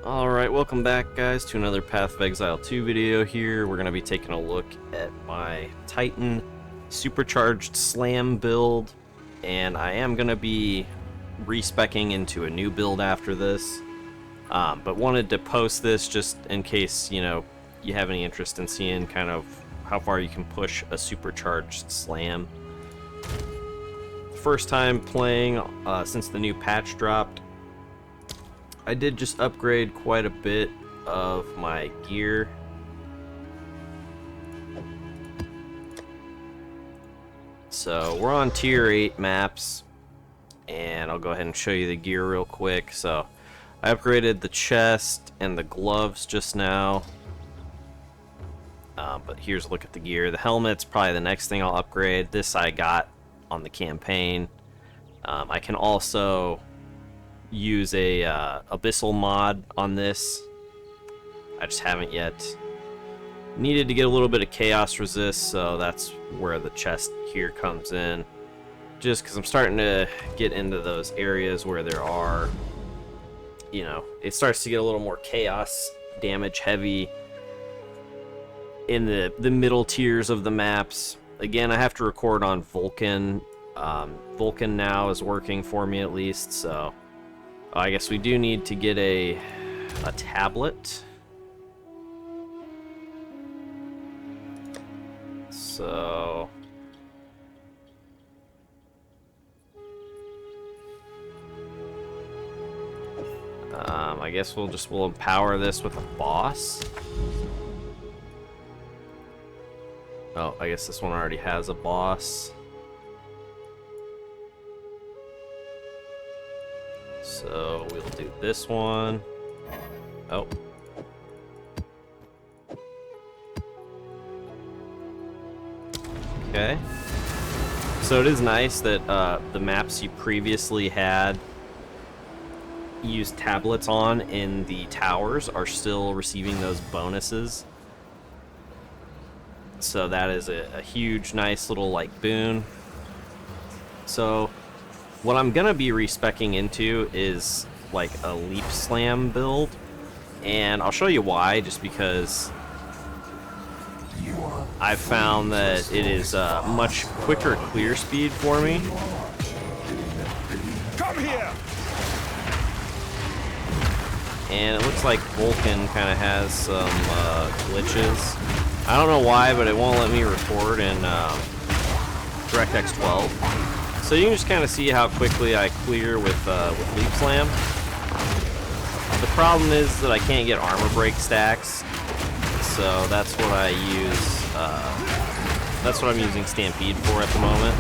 Alright, welcome back guys to another Path of Exile 2 video here. We're going to be taking a look at my Titan Supercharged Slam build, and I am going to be respecking into a new build after this, but wanted to post this just in case, you know, you have any interest in seeing kind of how far you can push a Supercharged Slam. First time playing since the new patch dropped. I did just upgrade quite a bit of my gear. So we're on tier 8 maps, and I'll go ahead and show you the gear real quick. So I upgraded the chest and the gloves just now, but here's a look at the gear. The helmet's probably the next thing I'll upgrade. This I got on the campaign. I can also use a abyssal mod on this. I just haven't yet. Needed to get a little bit of chaos resist, so that's where the chest here comes in. Just because I'm starting to get into those areas where there are, you know, it starts to get a little more chaos damage heavy in the middle tiers of the maps. Again, I have to record on Vulcan. Vulcan now is working for me at least, so I guess we do need to get a tablet. So I guess we'll empower this with a boss. Oh, I guess this one already has a boss. So we'll do this one. Oh. Okay. So it is nice that the maps you previously had used tablets on in the towers are still receiving those bonuses. So that is a huge, nice little like boon. So what I'm gonna be respecking into is like a leap slam build, and I'll show you why. Just because I've found that it is much quicker clear speed for me. Come here. And it looks like Vulcan kind of has some glitches. I don't know why, but it won't let me record in DirectX 12. So you can just kind of see how quickly I clear with Leap Slam. The problem is that I can't get armor break stacks, so that's what I use. That's what I'm using Stampede for at the moment.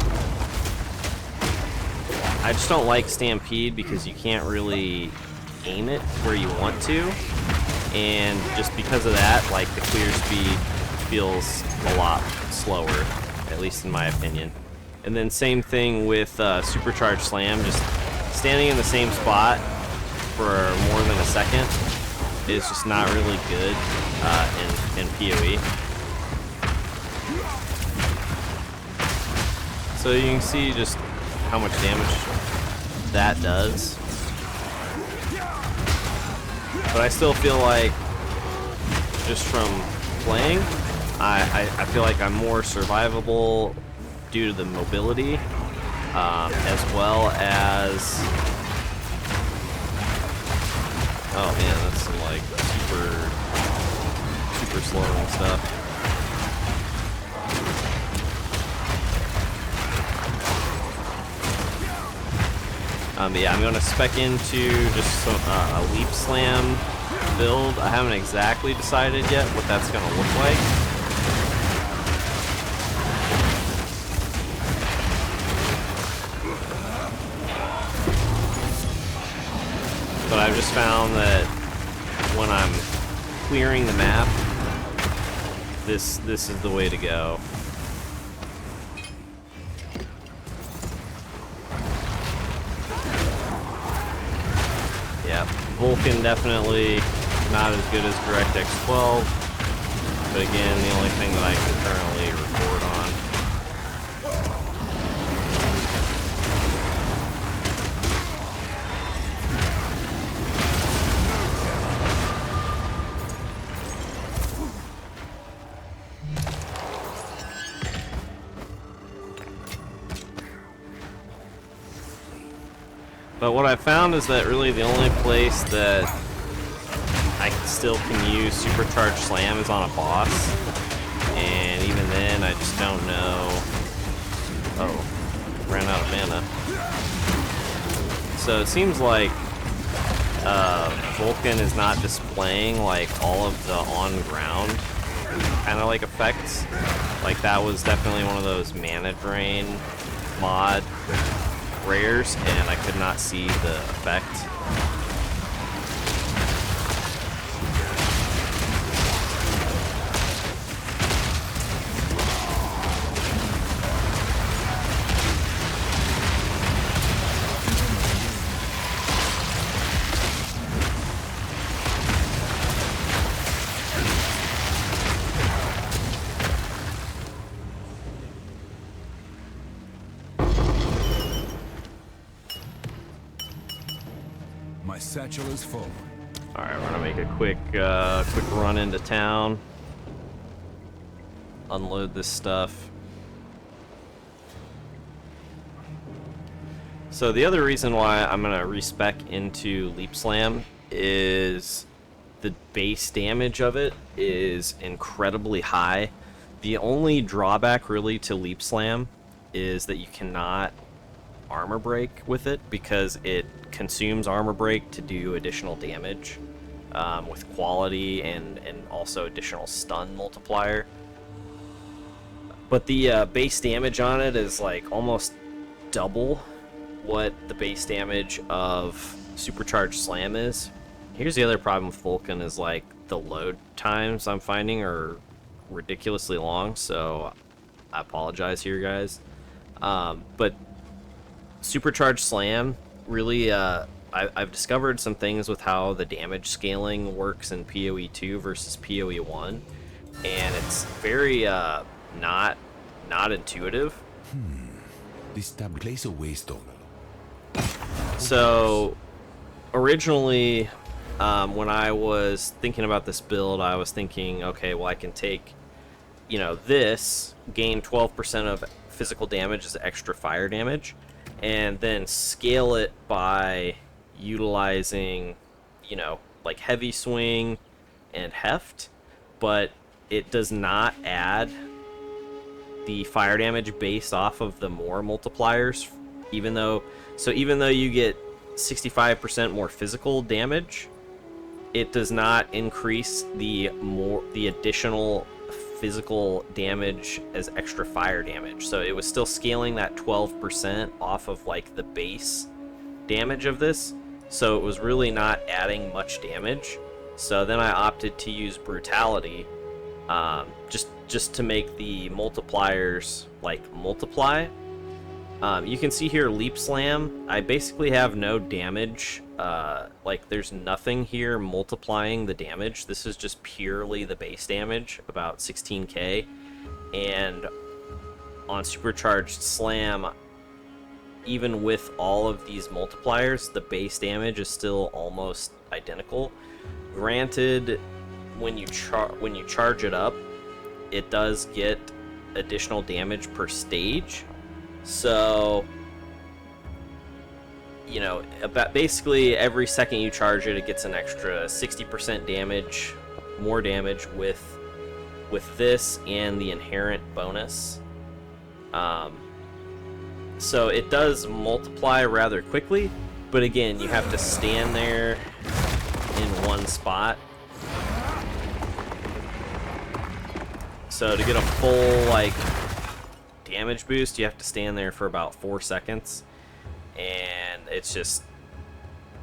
I just don't like Stampede because you can't really aim it where you want to, and just because of that, like, the clear speed feels a lot slower, at least in my opinion. And then same thing with Supercharged Slam. Just standing in the same spot for more than a second is just not really good in PoE. So you can see just how much damage that does. But I still feel like, just from playing, I feel like I'm more survivable due to the mobility, as well as, oh man, that's some like super slow and stuff. But yeah, I'm going to spec into just some a leap slam build. I haven't exactly decided yet what that's going to look like. But I've just found that when I'm clearing the map, this is the way to go. Yeah, Vulcan definitely not as good as DirectX 12, but again, the only thing that I can currently record on. But what I found is that really the only place that I still can use Supercharged Slam is on a boss. And even then, I just don't know. Oh, ran out of mana. So it seems like Vulcan is not displaying like all of the on-ground kind of like effects. Like that was definitely one of those mana drain mod rares, and I could not see the effect. My satchel is full. All right, we're gonna make a quick run into town, unload this stuff. So the other reason why I'm gonna respec into Leap Slam is the base damage of it is incredibly high. The only drawback really to Leap Slam is that you cannot armor break with it because it consumes armor break to do additional damage with quality and also additional stun multiplier. But the base damage on it is like almost double what the base damage of Supercharged Slam is. Here's the other problem with Vulcan is like the load times I'm finding are ridiculously long, so I apologize here, guys. But Supercharged Slam really, I've discovered some things with how the damage scaling works in PoE 2 versus PoE 1, and it's very not intuitive. This tab plays a waste on. So originally, when I was thinking about this build, I was thinking, okay, well I can take, you know, this, gain 12% of physical damage as extra fire damage, and then scale it by utilizing, you know, like heavy swing and heft, but it does not add the fire damage based off of the more multipliers, even though you get 65% more physical damage, it does not increase the additional physical damage as extra fire damage. So it was still scaling that 12% off of like the base damage of this, so it was really not adding much damage. So then I opted to use brutality, just to make the multipliers like multiply. You can see here Leap Slam, I basically have no damage, like there's nothing here multiplying the damage. This is just purely the base damage, about 16k. And on Supercharged Slam, even with all of these multipliers, the base damage is still almost identical. Granted, when you charge it up, it does get additional damage per stage. So, you know, about basically every second you charge it, it gets an extra 60% damage, more damage with this and the inherent bonus. So it does multiply rather quickly, but again, you have to stand there in one spot. So to get a full like damage boost, you have to stand there for about 4 seconds, and it's just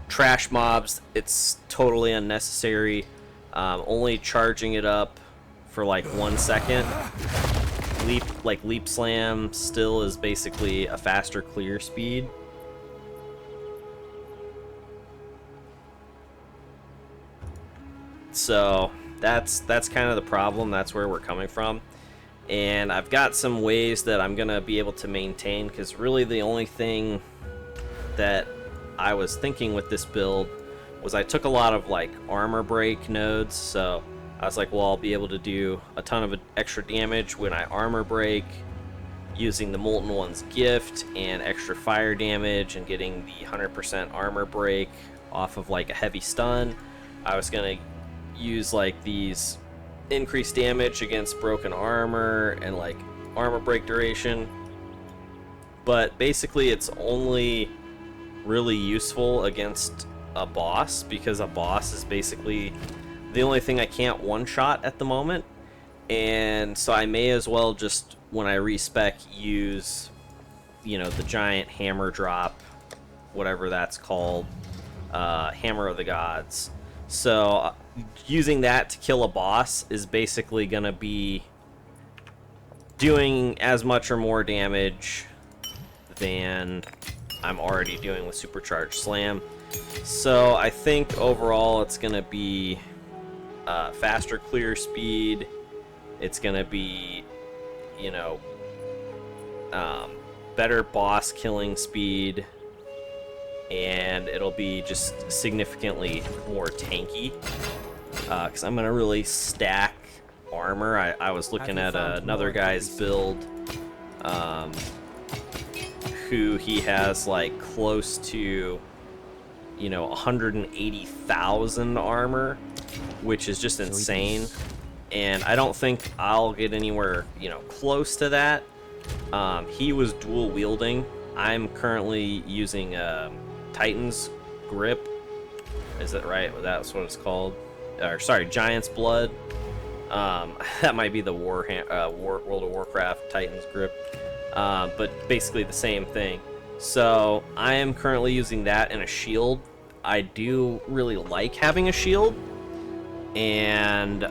trash mobs. It's totally unnecessary. Only charging it up for like 1 second. Leap Slam still is basically a faster clear speed. So that's kind of the problem. That's where we're coming from. And I've got some ways that I'm gonna be able to maintain, because really the only thing that I was thinking with this build was I took a lot of like armor break nodes. So I was like, well, I'll be able to do a ton of extra damage when I armor break, using the Molten One's gift and extra fire damage and getting the 100% armor break off of like a heavy stun. I was gonna use like these increased damage against broken armor and like armor break duration, but basically it's only really useful against a boss, because a boss is basically the only thing I can't one-shot at the moment. And so I may as well just, when I respec, use, you know, the giant hammer drop, whatever that's called, Hammer of the Gods. So using that to kill a boss is basically going to be doing as much or more damage than I'm already doing with Supercharged Slam. So I think overall it's going to be faster clear speed. It's going to be, you know, better boss killing speed, and it'll be just significantly more tanky, because I'm going to really stack armor. I was looking at another guy's build, who he has like close to, you know, 180,000 armor, which is just insane. And I don't think I'll get anywhere, you know, close to that. He was dual wielding. I'm currently using Titan's grip. Is that right? That's what it's called. Or sorry, Giant's Blood. That might be the World of Warcraft Titan's grip. But basically the same thing. So I am currently using that and a shield. I do really like having a shield, and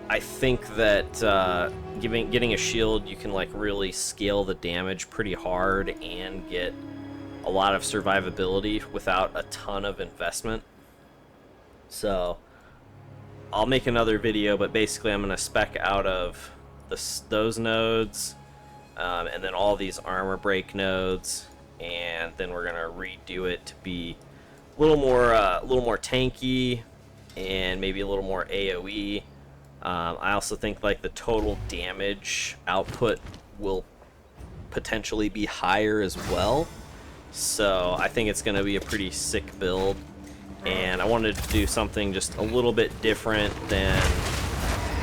I think that getting a shield, you can like really scale the damage pretty hard and get a lot of survivability without a ton of investment. So I'll make another video, but basically I'm going to spec out of those nodes, and then all these armor break nodes, and then we're going to redo it to be a little more tanky and maybe a little more AoE. I also think like the total damage output will potentially be higher as well. So I think it's going to be a pretty sick build, and I wanted to do something just a little bit different than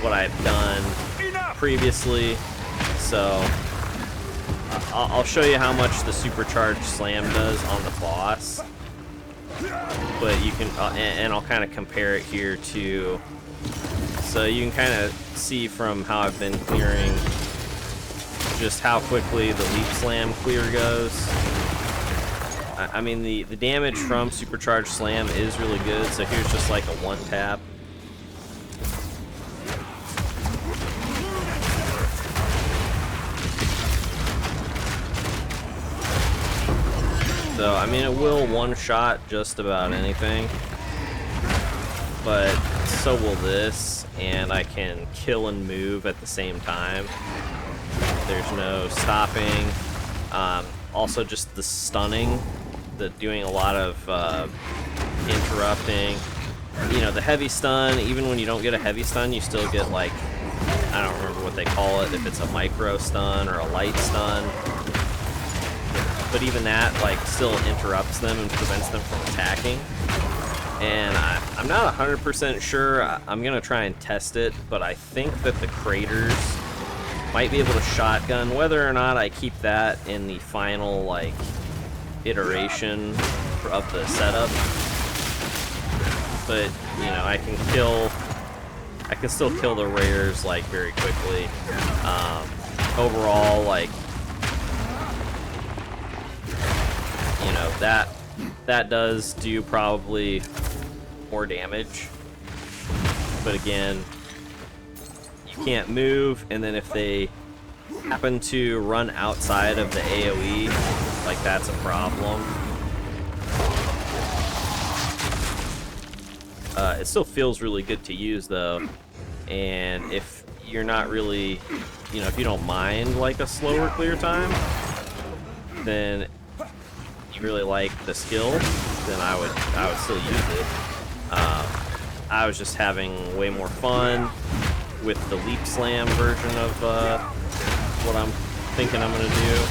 what I've done previously. So I'll show you how much the Supercharged Slam does on the boss, but you can and I'll kind of compare it here to, so you can kind of see from how I've been clearing just how quickly the Leap Slam clear goes. I mean, the damage from Supercharged Slam is really good, so here's just like a one tap. So, I mean, it will one-shot just about anything, but so will this, and I can kill and move at the same time. There's no stopping. Also, just the stunning, doing a lot of interrupting. You know, the heavy stun, even when you don't get a heavy stun, you still get, like, I don't remember what they call it, if it's a micro stun or a light stun. But even that, like, still interrupts them and prevents them from attacking. And I'm not 100% sure. I'm going to try and test it, but I think that the craters might be able to shotgun. Whether or not I keep that in the final, like, iteration of the setup. But, you know, I can still kill the rares, like, very quickly. Overall, like, you know, that does do probably more damage, but again, you can't move, and then if they happen to run outside of the AoE, like, that's a problem. It still feels really good to use though, and if you're not really, you know, if you don't mind like a slower clear time, then you really like the skill, then I would still use it. I was just having way more fun with the Leap Slam version of what I'm thinking I'm gonna do.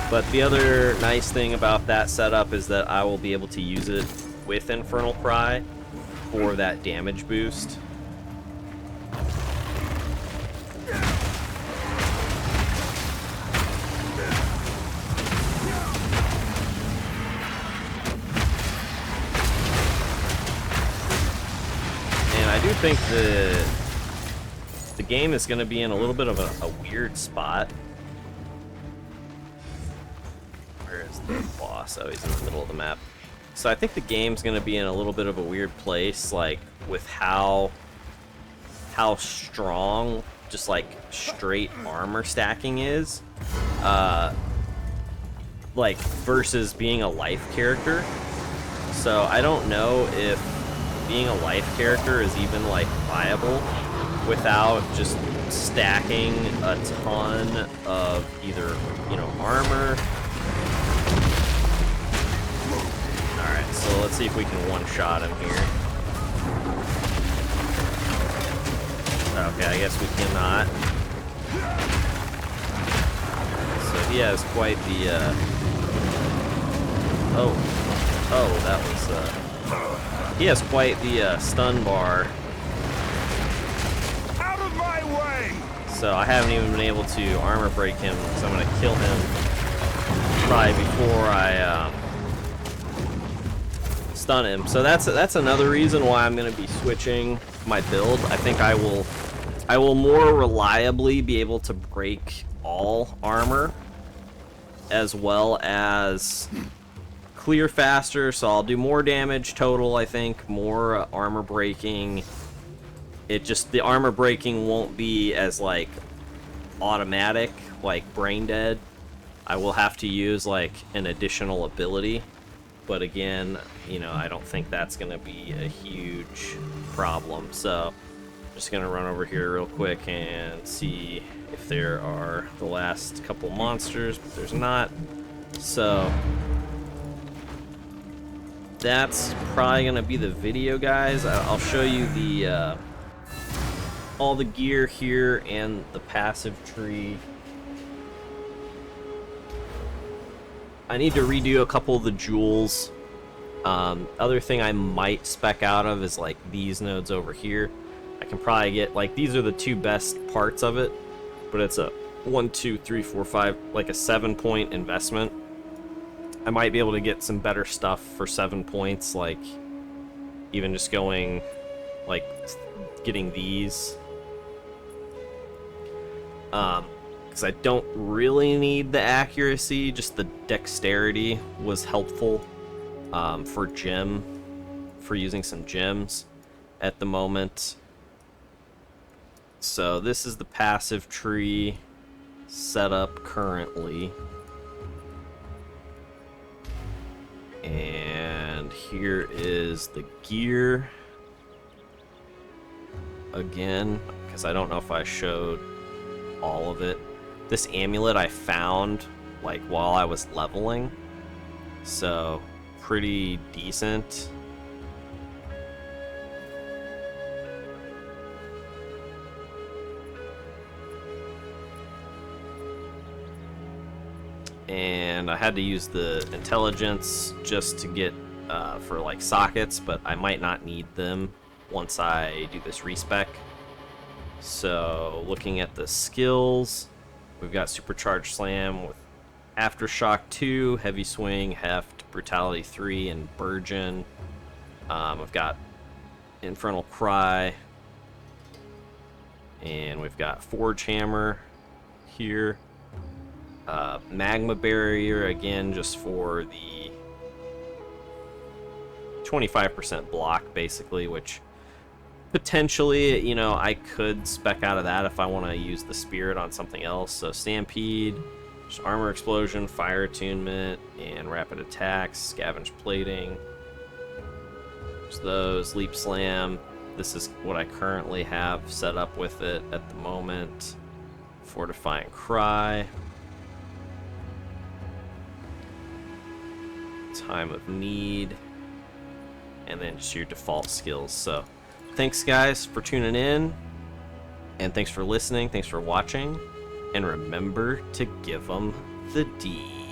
But the other nice thing about that setup is that I will be able to use it with Infernal Cry for that damage boost. And I do think the game is going to be in a little bit of a weird spot. The boss. Oh, he's in the middle of the map. So I think the game's gonna be in a little bit of a weird place, like with how strong just like straight armor stacking is, like versus being a life character. So I don't know if being a life character is even like viable without just stacking a ton of either, you know, armor. Alright, so let's see if we can one-shot him here. Okay, I guess we cannot. So he has quite the, Oh, that was, he has quite the, stun bar. Out of my way! So I haven't even been able to armor break him, so I'm gonna kill him probably before I, stun him. So that's another reason why I'm going to be switching my build. I think I will more reliably be able to break all armor as well as clear faster, so I'll do more damage total, I think, more armor breaking. It just, the armor breaking won't be as like automatic, like brain dead. I will have to use like an additional ability. But again, you know, I don't think that's going to be a huge problem. So, I'm just going to run over here real quick and see if there are the last couple monsters, but there's not. So, that's probably going to be the video, guys. I'll show you the all the gear here and the passive tree. I need to redo a couple of the jewels. Other thing I might spec out of is like these nodes over here. I can probably get, like, these are the two best parts of it, but it's a 1, 2, 3, 4, 5, like a 7-point investment. I might be able to get some better stuff for 7 points, like even just going, like, getting these. Because I don't really need the accuracy, just the dexterity was helpful for using some gems at the moment. So this is the passive tree setup currently. And here is the gear again, because I don't know if I showed all of it. This amulet I found like while I was leveling, so pretty decent. And I had to use the intelligence just to get for like sockets, but I might not need them once I do this respec. So looking at the skills, we've got Supercharged Slam with Aftershock 2, Heavy Swing, Heft, Brutality 3, and Burgeon. I've got Infernal Cry, and we've got Forge Hammer here. Magma Barrier, again, just for the 25% block, basically, which potentially, you know, I could spec out of that if I want to use the Spirit on something else. So Stampede, just Armor Explosion, Fire Attunement, and Rapid Attacks, Scavenge Plating. There's those. Leap Slam. This is what I currently have set up with it at the moment. Fortifying Cry. time of need, and then just your default skills. So thanks guys for tuning in, and thanks for listening, thanks for watching, and remember to give them the D.